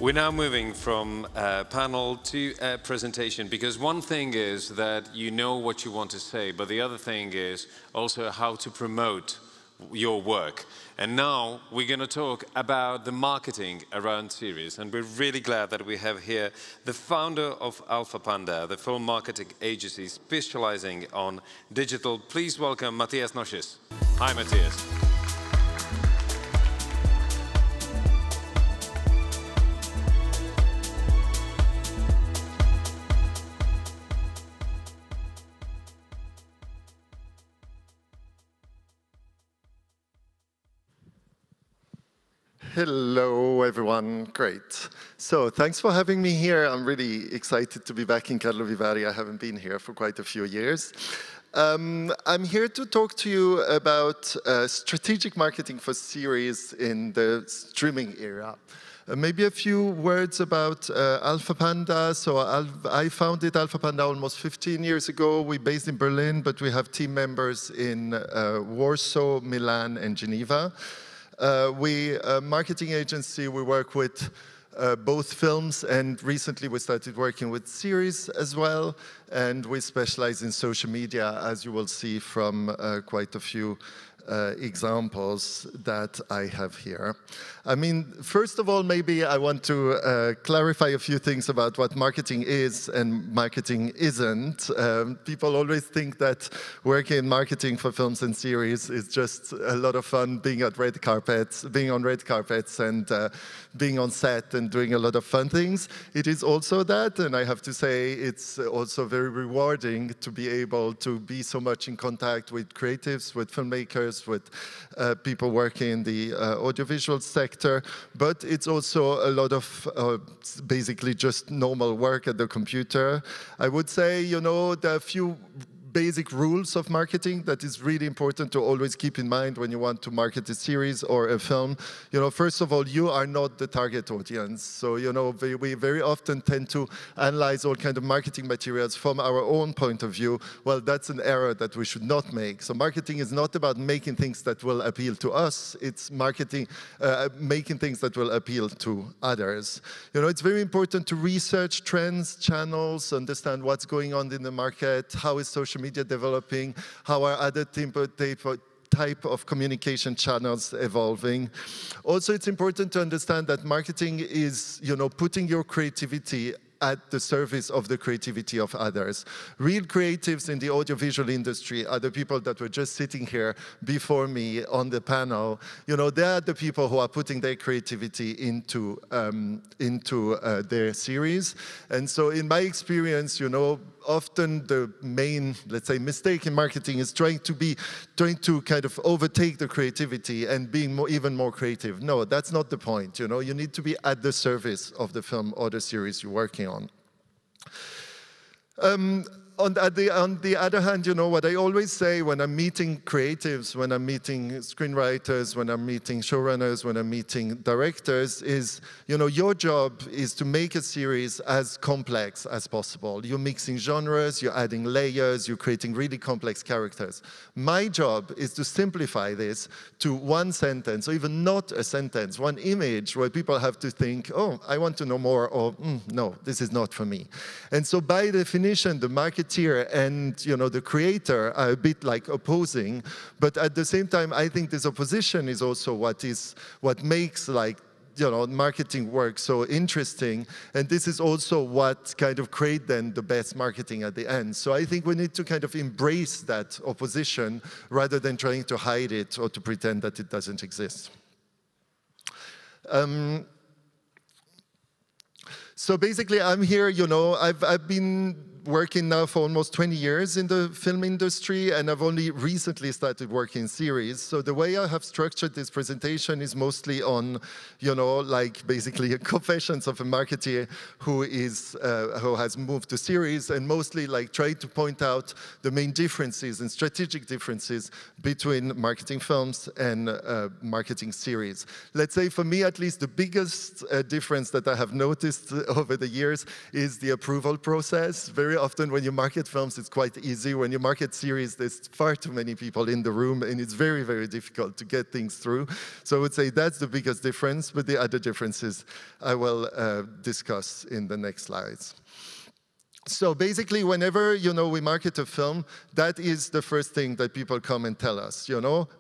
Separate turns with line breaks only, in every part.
We're now moving from panel to presentation, because one thing is that you know what you want to say, but the other thing is also how to promote your work. And now we're going to talk about the marketing around series, and we're really glad that we have here the founder of Alphapanda, the film marketing agency specializing on digital. Please welcome Mathias Noschis. Hi, Mathias.
Hello, everyone. Great. So thanks for having me here. I'm really excited to be back in KVIFF. I haven't been here for quite a few years. I'm here to talk to you about strategic marketing for series in the streaming era. Maybe a few words about Alphapanda. So I founded Alphapanda almost 15 years ago. We're based in Berlin, but we have team members in Warsaw, Milan, and Geneva. We're a marketing agency. We work with both films, and recently we started working with series as well. And we specialize in social media, as you will see from quite a few examples that I have here. I mean, first of all, maybe I want to clarify a few things about what marketing is and marketing isn't. People always think that working in marketing for films and series is just a lot of fun, being on red carpets and being on set and doing a lot of fun things. It is also that, and I have to say it's also very rewarding to be able to be so much in contact with creatives, with filmmakers, with people working in the audiovisual sector, but it's also a lot of basically just normal work at the computer. I would say, you know, there are a few basic rules of marketing that is really important to always keep in mind when you want to market a series or a film. You know, first of all, you are not the target audience. So, you know, we very often tend to analyze all kinds of marketing materials from our own point of view. Well, that's an error that we should not make. So marketing is not about making things that will appeal to us. It's marketing, making things that will appeal to others. You know, it's very important to research trends, channels, understand what's going on in the market, how is social media developing, how are other type of communication channels evolving. Also, it's important to understand that marketing is, you know, putting your creativity at the service of the creativity of others. Real creatives in the audiovisual industry are the people that were just sitting here before me on the panel. You know, they are the people who are putting their creativity into their series. And so in my experience, you know, often the main, let's say, mistake in marketing is trying to kind of overtake the creativity and being even more creative. No, that's not the point. You know, you need to be at the service of the film or the series you're working on. On the other hand, you know, what I always say when I'm meeting creatives, when I'm meeting screenwriters, when I'm meeting showrunners, when I'm meeting directors is, you know, your job is to make a series as complex as possible. You're mixing genres, you're adding layers, you're creating really complex characters. My job is to simplify this to one sentence, or even not a sentence, one image where people have to think, oh, I want to know more, or no, this is not for me. And so by definition, the marketeer and, you know, the creator are a bit like opposing, but at the same time, I think this opposition is also what makes, like, you know, marketing work so interesting, and this is also what kind of create then the best marketing at the end. So I think we need to kind of embrace that opposition rather than trying to hide it or to pretend that it doesn't exist. So basically, I'm here, you know, I've been working now for almost 20 years in the film industry, and I've only recently started working in series. So the way I have structured this presentation is mostly on, you know, like basically a confessions of a marketer who has moved to series, and mostly like try to point out the main differences and strategic differences between marketing films and marketing series. Let's say for me, at least, the biggest difference that I have noticed over the years is the approval process. Very often when you market films, it's quite easy. When you market series, there's far too many people in the room, and it's very, very difficult to get things through. So I would say that's the biggest difference, but the other differences I will discuss in the next slides. So basically, whenever, we market a film, that is the first thing that people come and tell us,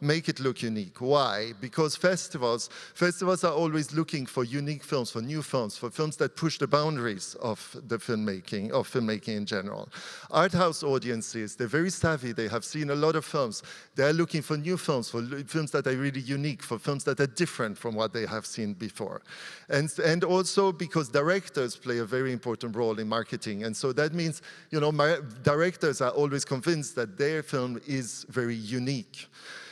make it look unique. Why? Because festivals are always looking for unique films, for new films, for films that push the boundaries of the filmmaking in general. Art house audiences, they're very savvy, they have seen a lot of films. They're looking for new films, for films that are really unique, for films that are different from what they have seen before. And also because directors play a very important role in marketing, and so that means, directors are always convinced that their film is very unique.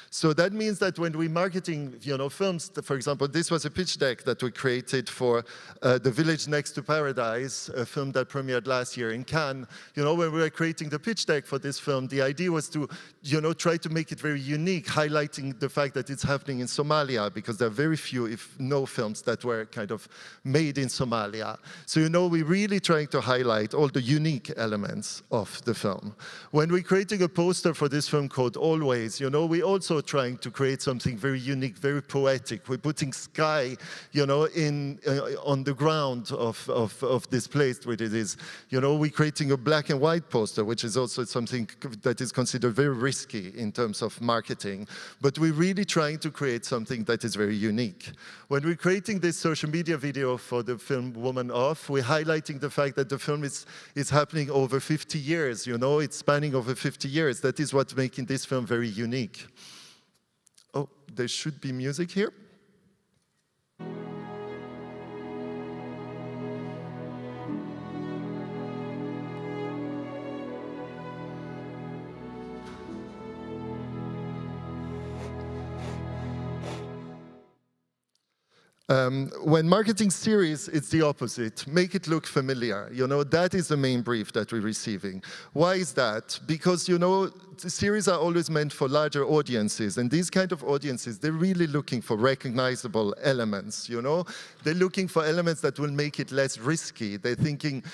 So that means that when we're marketing, films, for example, this was a pitch deck that we created for The Village Next to Paradise, a film that premiered last year in Cannes. When we were creating the pitch deck for this film, the idea was to, try to make it very unique, highlighting the fact that it's happening in Somalia, because there are very few, if no, films that were kind of made in Somalia. So, we're really trying to highlight all the unique elements of the film. When we're creating a poster for this film called Always, we also trying to create something very unique, very poetic. We're putting sky, on the ground of this place where it is. We're creating a black and white poster, which is also something that is considered very risky in terms of marketing. But we're really trying to create something that is very unique. When we're creating this social media video for the film Woman Off, we're highlighting the fact that the film is happening over 50 years. It's spanning over 50 years. That is what's making this film very unique. Oh, there should be music here. When marketing series, it's the opposite. Make it look familiar. That is the main brief that we're receiving. Why is that? Because, series are always meant for larger audiences, and these kind of audiences, they're really looking for recognizable elements, They're looking for elements that will make it less risky. They're thinking,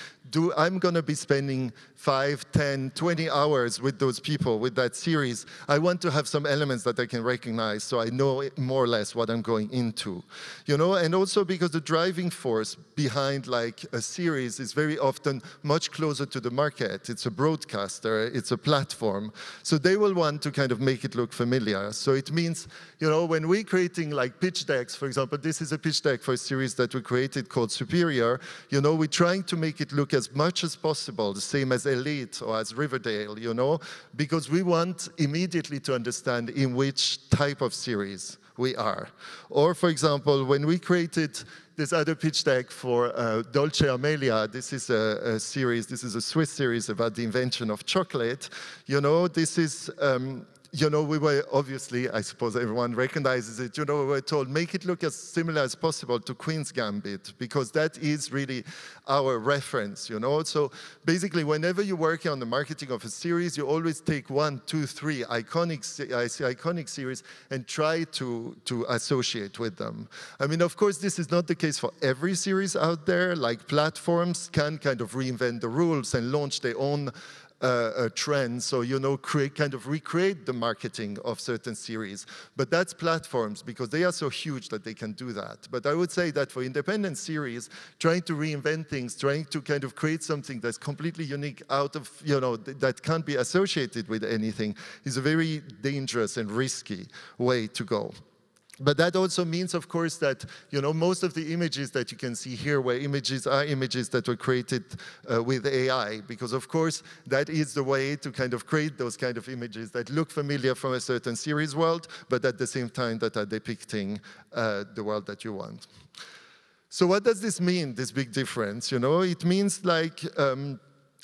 I'm going to be spending 5, 10, 20 hours with those people, with that series. I want to have some elements that I can recognize so I know more or less what I'm going into. And also because the driving force behind like a series is very often much closer to the market. It's a broadcaster, it's a platform. So they will want to kind of make it look familiar. So it means, when we're creating like pitch decks, for example, this is a pitch deck for a series that we created called Superior. We're trying to make it look as much as possible the same as Elite or as Riverdale, because we want immediately to understand in which type of series we are. Or, for example, when we created this other pitch deck for Dolce Amelia, this is a series, this is a Swiss series about the invention of chocolate. This is, we were obviously, I suppose everyone recognizes it, we were told, make it look as similar as possible to Queen's Gambit, because that is really our reference, So basically, whenever you're working on the marketing of a series, you always take 1, 2, 3 iconic series and try to associate with them. I mean, of course, this is not the case for every series out there. Like platforms can kind of reinvent the rules and launch their own trend, so recreate the marketing of certain series. But that's platforms, because they are so huge that they can do that. But I would say that for independent series, trying to reinvent things, trying to kind of create something that's completely unique out of, that can't be associated with anything, is a very dangerous and risky way to go. But that also means, of course, that most of the images that you can see here are images that were created with AI, because of course that is the way to kind of create those kind of images that look familiar from a certain series world, but at the same time that are depicting the world that you want. So what does this mean, this big difference? It means like,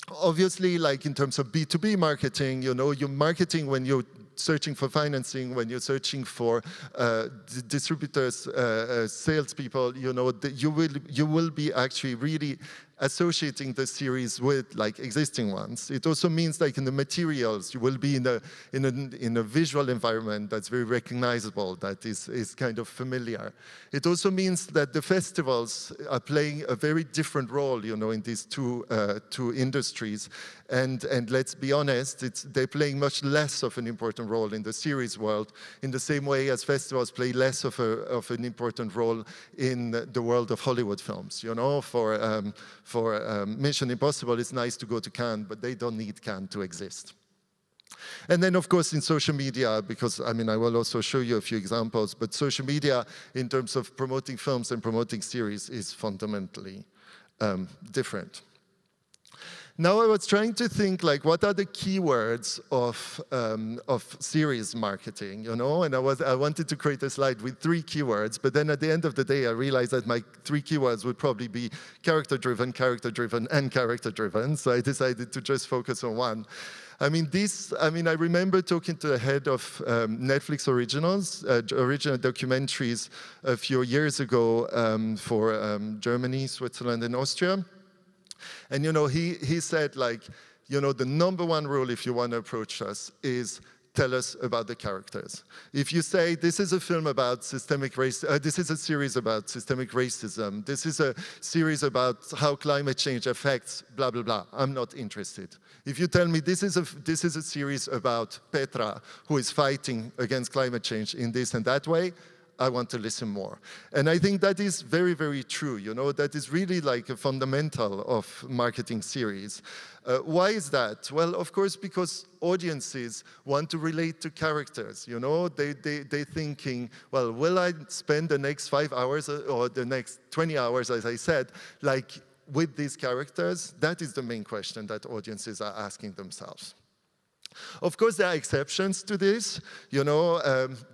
obviously, like in terms of B2B marketing, you're marketing when you're searching for financing, when you're searching for distributors, salespeople, you will be actually really associating the series with like existing ones. It also means like in the materials, you will be in a visual environment that's very recognizable, that is kind of familiar. It also means that the festivals are playing a very different role, you know, in these two industries. And let's be honest, they're playing much less of an important role in the series world, in the same way as festivals play less of an important role in the world of Hollywood films. You know, for Mission Impossible, it's nice to go to Cannes, but they don't need Cannes to exist. And then, of course, in social media, because, I mean, I will also show you a few examples, but social media, in terms of promoting films and promoting series, is fundamentally different. Now I was trying to think, like, what are the keywords of series marketing, you know? And I wanted to create a slide with 3 keywords, but then at the end of the day, I realized that my 3 keywords would probably be character-driven, character-driven, and character-driven. So I decided to just focus on one. I mean, I remember talking to the head of Netflix originals, original documentaries a few years ago for Germany, Switzerland, and Austria. And, you know, he said, like, you know, the #1 rule if you want to approach us is tell us about the characters. If you say, this is a film about systemic race, this is a series about systemic racism, this is a series about how climate change affects blah, blah, blah, I'm not interested. If you tell me this is a series about Petra, who is fighting against climate change in this and that way, I want to listen more. And I think that is very, very true, you know, that is really like a fundamental of marketing series. Why is that? Well, of course, because audiences want to relate to characters, you know, they're thinking, well, will I spend the next 5 hours or the next 20 hours, as I said, like with these characters? That is the main question that audiences are asking themselves. Of course, there are exceptions to this. You know,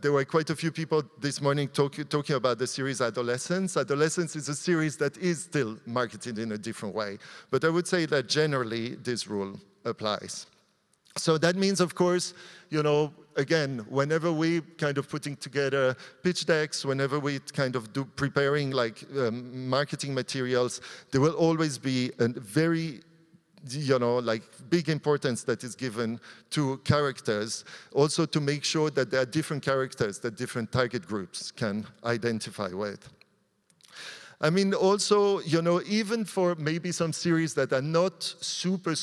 there were quite a few people this morning talking about the series Adolescence. Adolescence is a series that is still marketed in a different way. But I would say that generally this rule applies. So that means, of course, you know, again, whenever we kind of putting together pitch decks, whenever we kind of do preparing like marketing materials, there will always be a very, you know, like big importance that is given to characters, also to make sure that there are different characters that different target groups can identify with. I mean, also, you know, even for maybe some series that are not super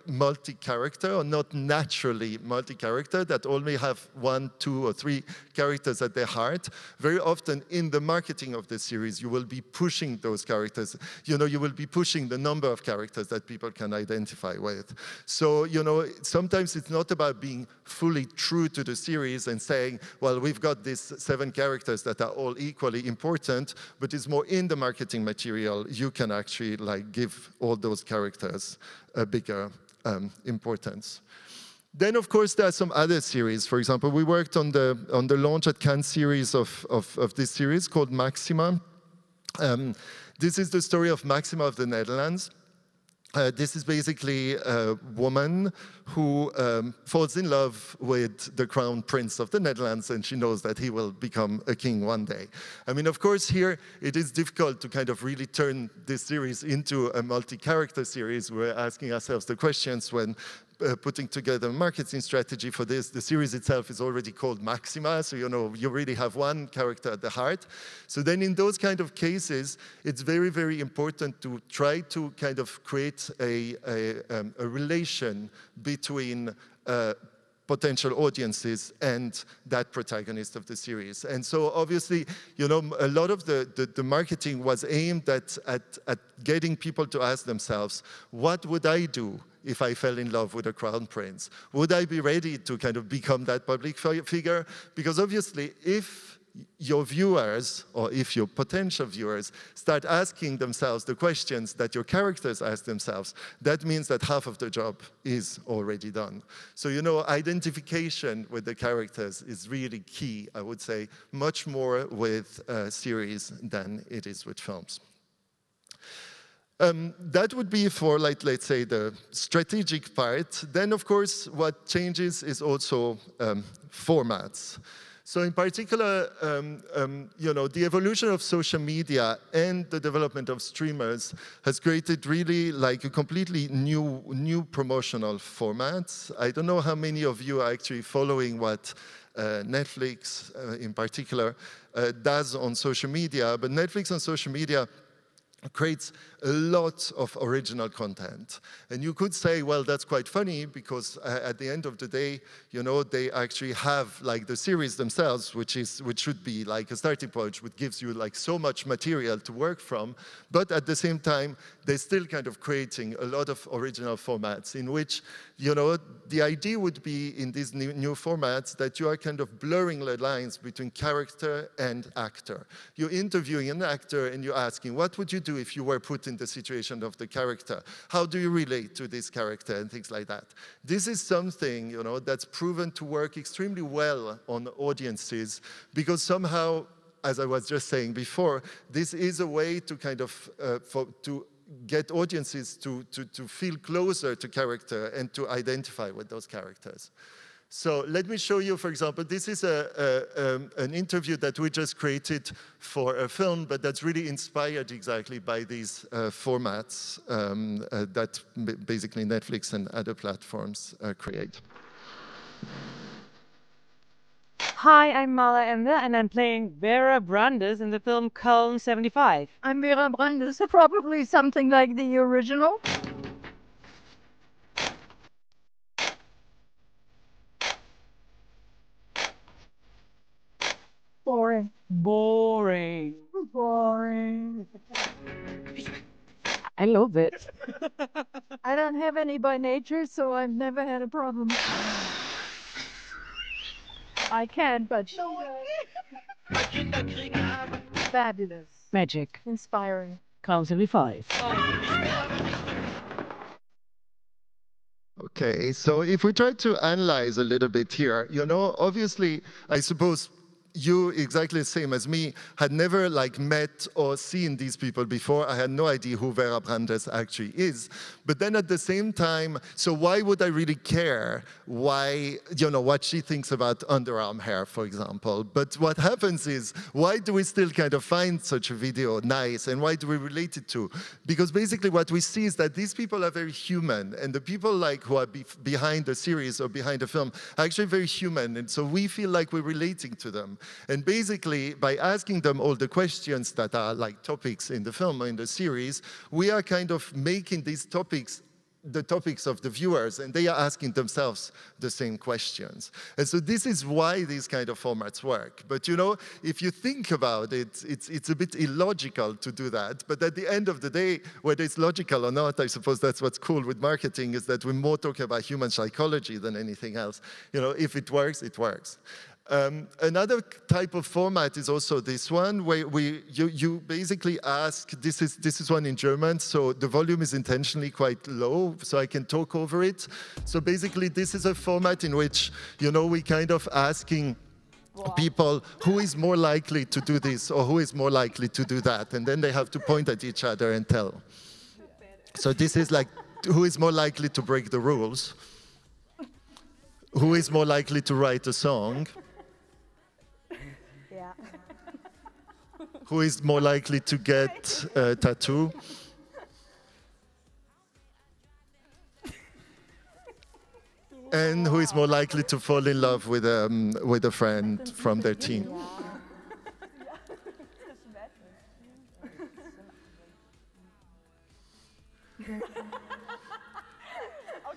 multi-character or not naturally multi-character, that only have 1, 2, or 3 characters at their heart, very often in the marketing of the series, you will be pushing those characters. You know, you will be pushing the number of characters that people can identify with. So, you know, sometimes it's not about being fully true to the series and saying, well, we've got these 7 characters that are all equally important, but it's more in the marketing material, you can actually like give all those characters a bigger importance. Then, of course, there are some other series. For example, we worked on the launch at Cannes series of this series called Maxima. This is the story of Maxima of the Netherlands. This is basically a woman who falls in love with the crown prince of the Netherlands, and she knows that he will become a king one day. I mean, of course, here it is difficult to kind of really turn this series into a multi-character series. We're asking ourselves the questions when putting together a marketing strategy for this. The series itself is already called Maxima, so you know you really have one character at the heart. So then in those kind of cases, it's very, very important to try to kind of create a relation between potential audiences and that protagonist of the series. And so obviously, you know, a lot of the marketing was aimed at getting people to ask themselves, what would I do if I fell in love with a crown prince? Would I be ready to kind of become that public figure? Because obviously, if your viewers, or if your potential viewers, start asking themselves the questions that your characters ask themselves, that means that half of the job is already done. So, you know, identification with the characters is really key, I would say, much more with series than it is with films. That would be for, like, let's say, the strategic part. Then, of course, what changes is also formats. So in particular, you know, the evolution of social media and the development of streamers has created really like a completely new promotional formats. I don't know how many of you are actually following what Netflix in particular does on social media, but Netflix on social media creates a lot of original content. And you could say, well, that's quite funny because at the end of the day, you know, they actually have like the series themselves, which should be like a starting point, which gives you like so much material to work from. But at the same time, they're still kind of creating a lot of original formats in which, you know, the idea would be in these new formats that you are kind of blurring the lines between character and actor. You're interviewing an actor and you're asking, what would you do if you were put in the situation of the character? How do you relate to this character and things like that? This is something, you know, that's proven to work extremely well on audiences because somehow, as I was just saying before, this is a way to kind of to get audiences to feel closer to character and to identify with those characters. So let me show you, for example, this is an interview that we just created for a film, but that's really inspired exactly by these formats that basically Netflix and other platforms create.
Hi, I'm Mala Ender, and I'm playing Vera Brandes in the film Köln 75.
I'm Vera Brandes, probably something like the original. Boring.
Boring.
Boring.
I love it.
I don't have any by nature, so I've never had a problem. I can, but fabulous.
Magic.
Inspiring.
Köln 75.
Okay, so if we try to analyze a little bit here, you know, obviously, I suppose you, exactly the same as me, had never like met or seen these people before. I had no idea who Vera Brandes actually is. But then at the same time, so why would I really care why, you know, what she thinks about underarm hair, for example? But what happens is, why do we still kind of find such a video nice and why do we relate it to? Because basically what we see is that these people are very human and the people like who are behind the series or behind the film are actually very human. And so we feel like we're relating to them. And basically, by asking them all the questions that are like topics in the film or in the series, we are kind of making these topics the topics of the viewers, and they are asking themselves the same questions. And so this is why these kind of formats work. But you know, if you think about it, it's a bit illogical to do that. But at the end of the day, whether it's logical or not, I suppose that's what's cool with marketing, is that we're more talking about human psychology than anything else. You know, if it works, it works. Another type of format is also this one, where you basically ask, this is one in German, so the volume is intentionally quite low, so I can talk over it. So basically, this is a format in which, you know, we kind of asking people who is more likely to do this or who is more likely to do that, and then they have to point at each other and tell. So this is like, who is more likely to break the rules? Who is more likely to write a song? Who is more likely to get a tattoo? And who is more likely to fall in love with a friend from their team?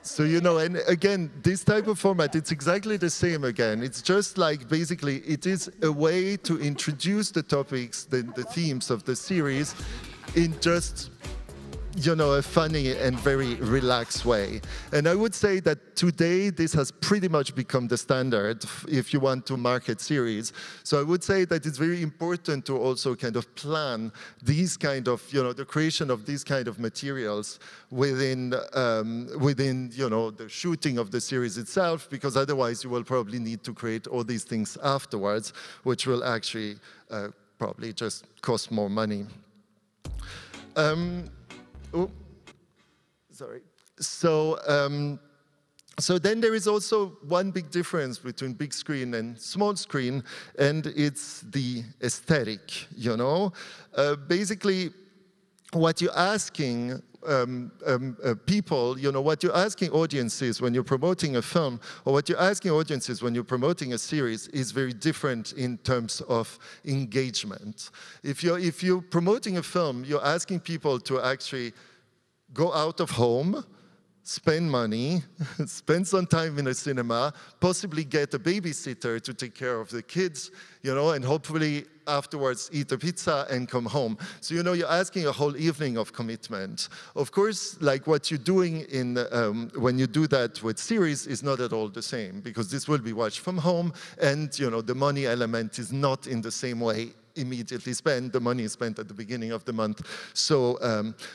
So, you know, and again, this type of format, it's exactly the same again. It's just like, basically, it is a way to introduce the topics, the themes of the series in just, you know, a funny and very relaxed way. And I would say that today this has pretty much become the standard if you want to market series. So I would say that it's very important to also kind of plan these kind of, you know, the creation of these kind of materials within, you know, the shooting of the series itself, because otherwise you will probably need to create all these things afterwards, which will actually probably just cost more money. Oh, sorry. So So then there is also one big difference between big screen and small screen, and it's the aesthetic, you know? Basically, what you're asking people, you know, what you're asking audiences when you're promoting a film, or what you're asking audiences when you're promoting a series is very different in terms of engagement. If you're promoting a film, you're asking people to actually go out of home, spend money, spend some time in a cinema, possibly get a babysitter to take care of the kids, you know, and hopefully afterwards eat a pizza and come home. So, you know, you're asking a whole evening of commitment. Of course, like what you're doing in when you do that with series is not at all the same, because this will be watched from home, and, you know, the money element is not in the same way immediately spent. The money is spent at the beginning of the month. So,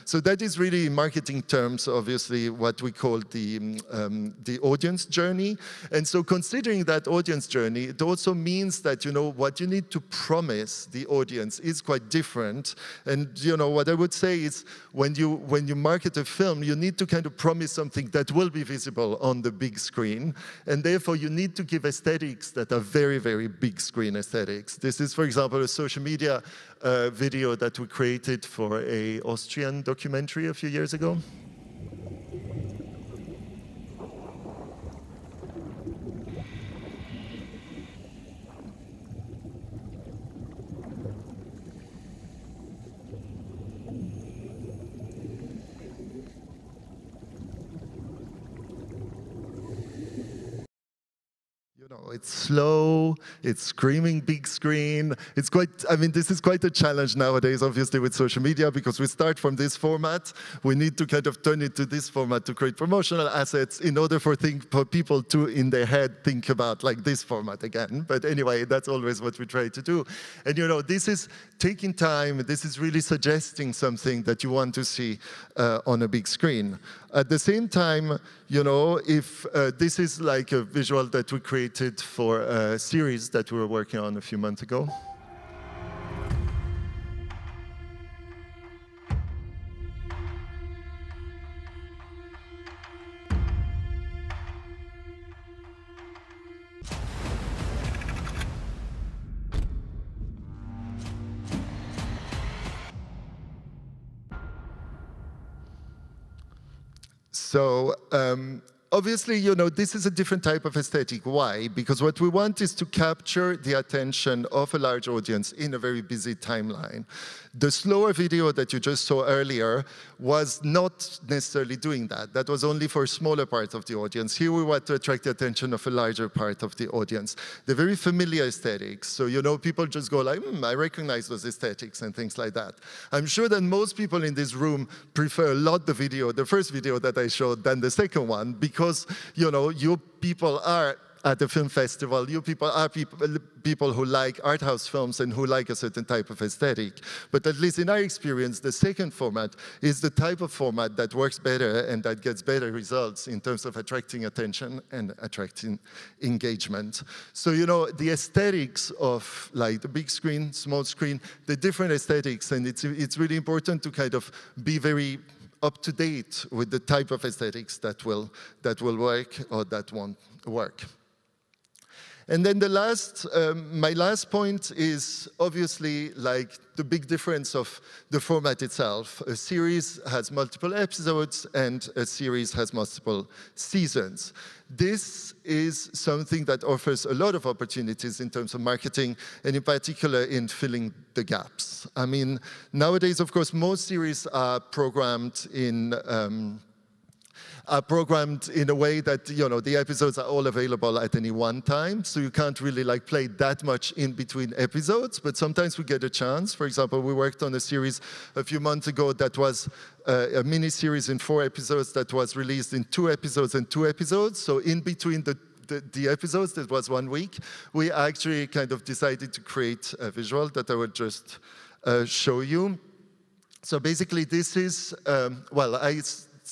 so that is really, in marketing terms, obviously what we call the audience journey. And so, considering that audience journey, it also means that, you know, what you need to promise the audience is quite different. And, you know, what I would say is, when you market a film, you need to kind of promise something that will be visible on the big screen, and therefore you need to give aesthetics that are very, very big screen aesthetics. This is, for example, a social media video that we created for an Austrian documentary a few years ago. It's slow, it's screaming big screen. It's quite, I mean, this is quite a challenge nowadays, obviously, with social media, because we start from this format. We need to kind of turn it to this format to create promotional assets in order for people to, in their head, think about like this format again. But anyway, that's always what we try to do. And, you know, this is taking time. This is really suggesting something that you want to see on a big screen. At the same time, you know, if this is like a visual that we created for a series that we were working on a few months ago. So, obviously, you know, this is a different type of aesthetic. Why? Because what we want is to capture the attention of a large audience in a very busy timeline. The slower video that you just saw earlier was not necessarily doing that. That was only for a smaller part of the audience. Here we want to attract the attention of a larger part of the audience. They're very familiar aesthetics. So, you know, people just go like, I recognize those aesthetics and things like that. I'm sure that most people in this room prefer a lot the first video that I showed, than the second one, because, you know, you people are at the film festival, you people are people who like art house films and who like a certain type of aesthetic. But at least in our experience, the second format is the type of format that works better and that gets better results in terms of attracting attention and attracting engagement. So, you know, the aesthetics of like the big screen, small screen, the different aesthetics, and it's really important to kind of be very up to date with the type of aesthetics that will work or that won't work. And then the last, my last point is obviously like the big difference of the format itself. A series has multiple episodes and a series has multiple seasons. This is something that offers a lot of opportunities in terms of marketing, and in particular in filling the gaps. I mean, nowadays, of course, most series are programmed in a way that, you know, the episodes are all available at any one time, so you can't really like play that much in between episodes, but sometimes we get a chance. For example, we worked on a series a few months ago that was a mini-series in 4 episodes that was released in 2 episodes and 2 episodes, so in between the episodes, that was 1 week, we actually kind of decided to create a visual that I would just show you. So basically this is,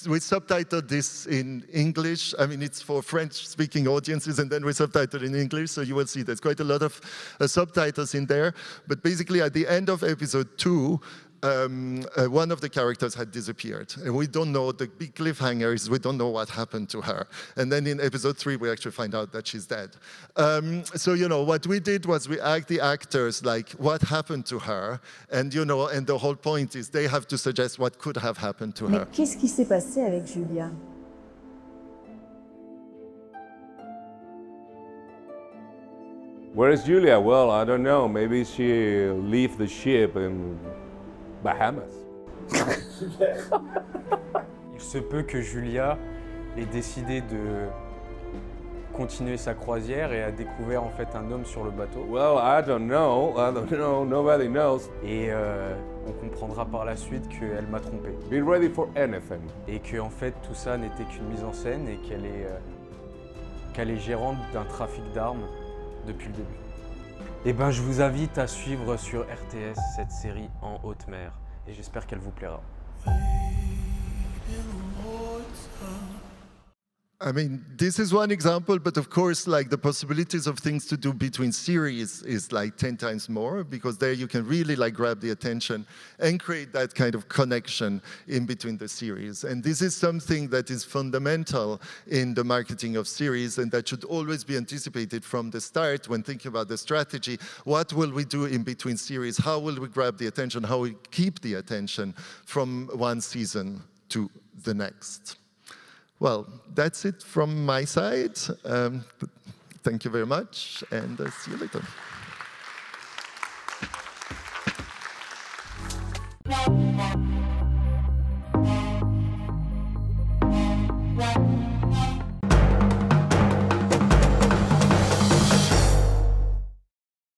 we subtitled this in English. I mean, it's for French-speaking audiences, and then we subtitled in English, so you will see there's quite a lot of subtitles in there. But basically, at the end of episode 2, one of the characters had disappeared. And we don't know, the big cliffhanger is we don't know what happened to her. And then in episode 3, we actually find out that she's dead. So, you know, what we did was we asked the actors, like, what happened to her? And, you know, and the whole point is they have to suggest what could have happened to her.
Mais qu'est-ce qui s'est passé avec Julia?
Where is Julia? Well, I don't know. Maybe she left the ship in Bahamas.
Il se peut que Julia ait décidé de continuer sa croisière et a découvert en fait un homme sur le bateau.
Well, I don't know. Nobody knows.
Et on comprendra par la suite qu'elle m'a trompé.
Be ready for anything.
Et que en fait tout ça n'était qu'une mise en scène et qu'elle est gérante d'un trafic d'armes depuis le début. Eh ben, je vous invite à suivre sur RTS cette série en haute mer et j'espère qu'elle vous plaira.
I mean, this is one example, but of course, like the possibilities of things to do between series is like 10 times more, because there you can really like grab the attention and create that kind of connection in between the series. And this is something that is fundamental in the marketing of series, and that should always be anticipated from the start when thinking about the strategy. What will we do in between series? How will we grab the attention? How will we keep the attention from one season to the next? Well, that's it from my side. Thank you very much, and see you later.